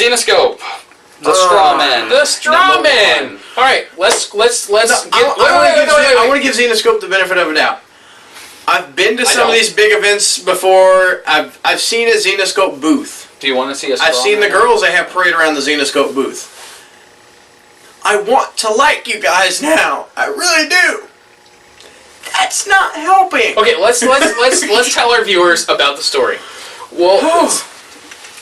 Zenoscope. The straw man. The straw man. All right, let's get. I want to give Zenoscope the benefit of a doubt. I've been to some of these big events before. I've seen a Zenoscope booth. Do you want to see a straw I've seen man? the girls they have parade around the Zenoscope booth. I want to like you guys now. I really do. That's not helping. Okay, let's tell our viewers about the story. Well,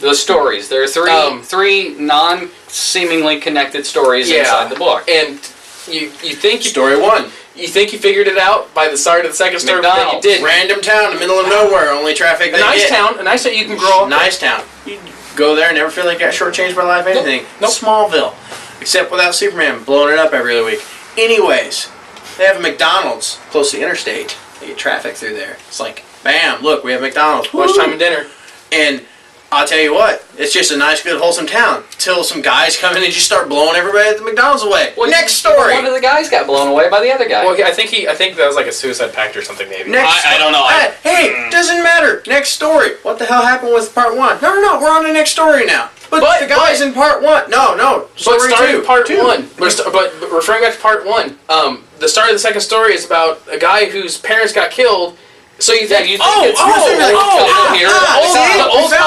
the stories. There are three non-seemingly connected stories inside the book. And you think Story 1. You think you figured it out by the start of the second story? That you did. Random town in the middle of nowhere. Only traffic they get. A nice town you can grow up. Nice town. You go there and never feel like you got shortchanged by life, anything. Nope. Smallville. Except without Superman blowing it up every other week. Anyways, they have a McDonald's close to the interstate. They get traffic through there. It's like, bam, look, we have McDonald's. Lunchtime and dinner. And I'll tell you what, it's just a nice, good, wholesome town. Till some guys come in and just start blowing everybody at the McDonald's away. Well, next story. One of the guys got blown away by the other guy. Well, I think that was like a suicide pact or something, maybe. I don't know. Hey, doesn't matter. Next story. What the hell happened with part 1? No, we're on the next story now. But the guys in part 1. No. Story 2. Part 1. But referring back to part 1, the start of the second story is about a guy whose parents got killed. So you think here? The old couple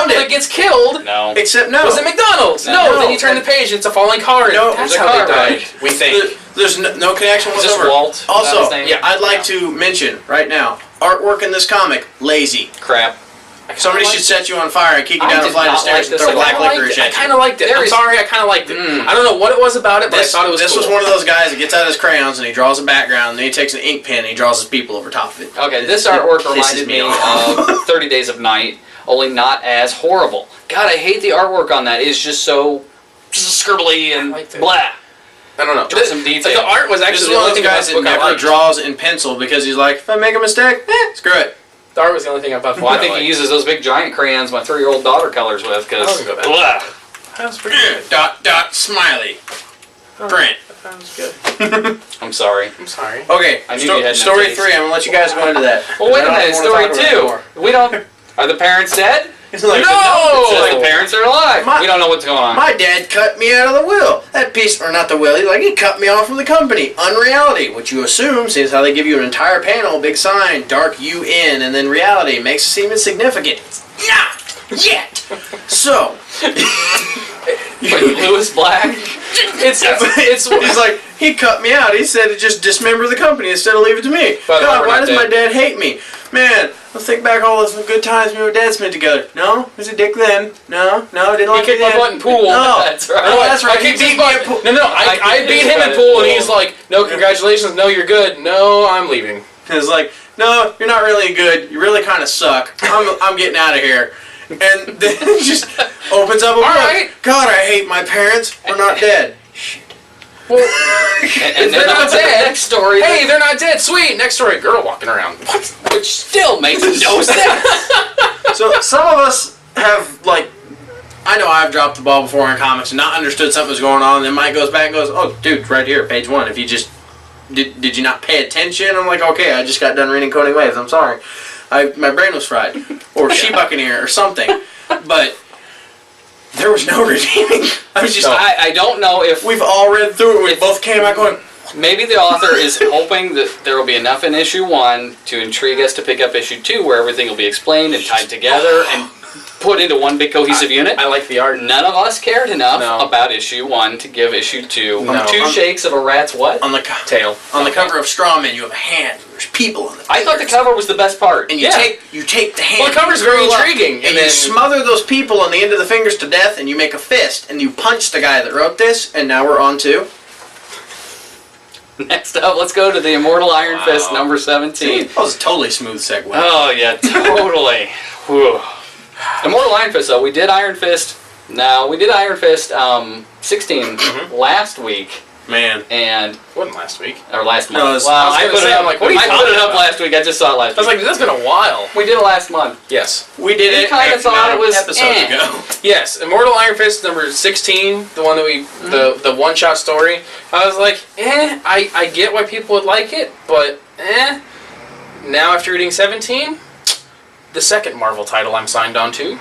that gets killed. No. Except no. Was it McDonald's? No. Then you turn the page. It's a falling car. No. That's how they died. We think. There's no connection Is this whatsoever. Walt? Also, I'd like to mention right now, artwork in this comic, lazy. Crap. Somebody should set you on fire and kick you down a flight of stairs and throw black licorice at you. I kind of liked it. I'm sorry, I kind of liked it. I don't know what it was about it, but I thought it was This was one of those guys that gets out his crayons and he draws a background, and then he takes an ink pen and he draws his people over top of it. Okay, this artwork reminded me of 30 Days of Night, only not as horrible. God, I hate the artwork on that. It's just so scribbly and blah. I don't know. Some detail. The art was actually This is one of those guys that never draws in pencil because he's like, if I make a mistake, screw it. The art was the only thing about. Well, I think he uses those big giant crayons my 3-year-old daughter colors with because that was pretty good. Dot smiley. Print. That was good. I'm sorry. Okay, I knew you had story 3. I'm gonna let you guys go into that. Well, wait a minute. Story 2. We don't. Are the parents dead? It's like, No! It says the parents are alive. We don't know what's going on. My dad cut me out of the will. That piece, or not the will, he cut me off from the company. Unreality, which you assume, seems how they give you an entire panel, big sign, dark UN, and then reality makes it seem insignificant. It's not yet. So, Lewis Black. He's like, he cut me out. He said to just dismember the company instead of leave it to me. God, why does my dad hate me? Man, let's think back all those good times me and my dad spent together. No, he was a dick then. No, didn't like me then. He kicked my butt in pool. No, that's right. No, that's right. He beat me in pool. No, I beat him in pool, and he's like, no, congratulations, no, you're good. No, I'm leaving. It's like, no, you're not really good. You really kind of suck. I'm getting out of here. And then it just opens up a book. Right. God, I hate my parents. We're not dead. Well, and they're not dead. Next story. Hey, they're not dead. Sweet. Next story. Girl walking around. What? Which still makes no sense. So some of us have I know I've dropped the ball before in comics and not understood something was going on. And then Mike goes back and goes, "Oh, dude, right here, page 1. If you just did you not pay attention?" I'm like, "Okay, I just got done reading Coding Waves. I'm sorry. My brain was fried, or She Buccaneer, or something." But there was no redeeming. I don't know if we've all read through it. We both came out going. Maybe the author is hoping that there will be enough in issue 1 to intrigue us to pick up issue 2, where everything will be explained and tied together and put into one big cohesive unit. I like the art. None of us cared enough about issue 1 to give issue 2 two shakes of a rat's what? On the tail. On the cover of Strawman, you have a hand. There's people on the fingers. I thought the cover was the best part. And you take the hand. Well, the cover's very intriguing. And you smother those people on the end of the fingers to death, and you make a fist, and you punch the guy that wrote this, and now we're on to... Next up, let's go to the Immortal Iron Fist, number 17. That was a totally smooth segue. Oh, yeah, totally. Immortal Iron Fist, though. We did Iron Fist 16 last week. Man. And it wasn't last week. Or last month. No, I put it up last week. I just saw it last week. I was like, that's been a while. We did it last month. Yes. We did it. Kind of thought it was episodes ago. Yes, Immortal Iron Fist number 16, the one that we the one-shot story. I was like, I get why people would like it, but now after reading 17, the second Marvel title I'm signed on to,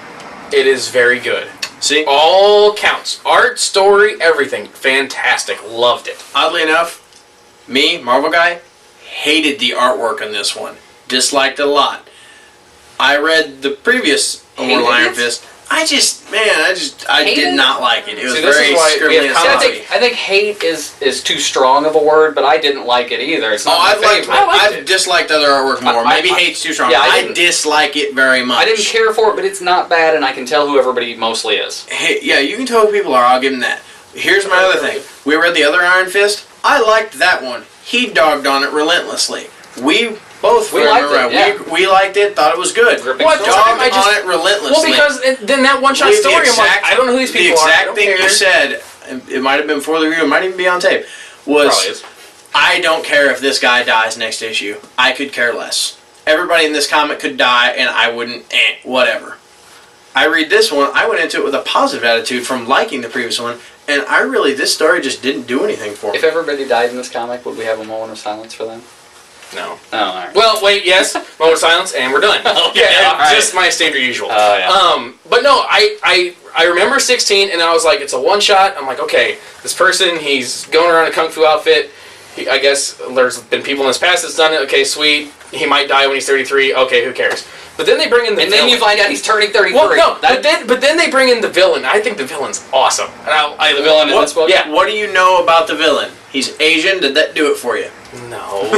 it is very good. See? All counts. Art, story, everything. Fantastic. Loved it. Oddly enough, me, Marvel guy, hated the artwork on this one. Disliked it a lot. I read the previous Immortal Iron Fist. I did not like it. It was See, this very is why we scribbly have and comments. sloppy. I think hate is too strong of a word, but I didn't like it either. It's not my favorite. I've disliked other artwork more. Maybe hate's too strong. Yeah, I dislike it very much. I didn't care for it, but it's not bad, and I can tell who everybody mostly is. Hey, yeah, you can tell who people are. I'll give them that. Here's my other thing. We read the other Iron Fist. I liked that one. He dogged on it relentlessly. We both We liked it, yeah. we liked it. Thought it was good. What? Dogged on it relentlessly. Well, because then that one-shot story, I'm like, I don't know who these people are. The exact thing you said, it might have been before the review, it might even be on tape, was, I don't care if this guy dies next issue. I could care less. Everybody in this comic could die, and I wouldn't, whatever. I read this one, I went into it with a positive attitude from liking the previous one, and this story just didn't do anything for me. If everybody died in this comic, would we have a moment of silence for them? No. Oh, all right. Well, wait, yes. Moment of silence, and we're done. Okay, all right. Just my standard usual. Oh, yeah. But no, I remember 16, and I was like, it's a one-shot. I'm like, okay, this person, he's going around in a kung fu outfit. I guess there's been people in his past that's done it. Okay, sweet. He might die when he's 33. Okay, who cares? But then they bring in the villain. Then you find out he's turning 33. Well, no, but then they bring in the villain. I think the villain's awesome. And the villain in this book? Yeah. What do you know about the villain? He's Asian. Did that do it for you? No.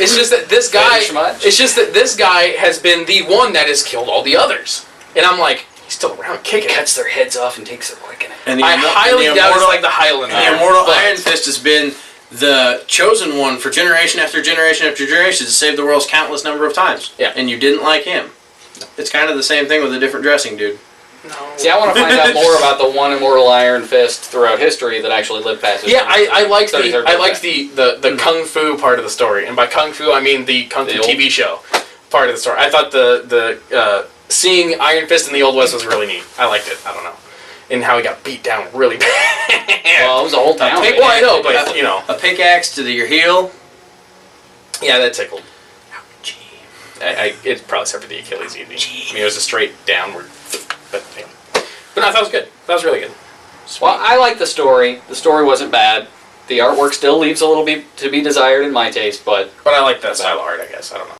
It's just that this guy. It's just that this guy has been the one that has killed all the others, and I'm like, he's still around kicking. He cuts their heads off and takes their leg in it. And I highly doubt it's like the Highlander. The Immortal Iron Fist has been the chosen one for generation after generation after generation to save the world's countless number of times. Yeah. And you didn't like him. It's kind of the same thing with a different dressing dude. No. See, I want to find out more about the one Immortal Iron Fist throughout history that actually lived past his I liked the kung fu part of the story, and by kung fu I mean the kung fu TV show part of the story. I thought the seeing Iron Fist in the Old West was really neat. I liked it. I don't know, and how he got beat down really bad. Well, it was a whole town. Well, I know, but you know, a pickaxe to your heel. Yeah, that tickled. It probably except for the Achilles easy. I mean, it was a straight downward. But no, I thought it was good. That was really good. Sweet. Well, I like the story. The story wasn't bad. The artwork still leaves a little bit to be desired in my taste, but I like that style of art, I guess. I don't know.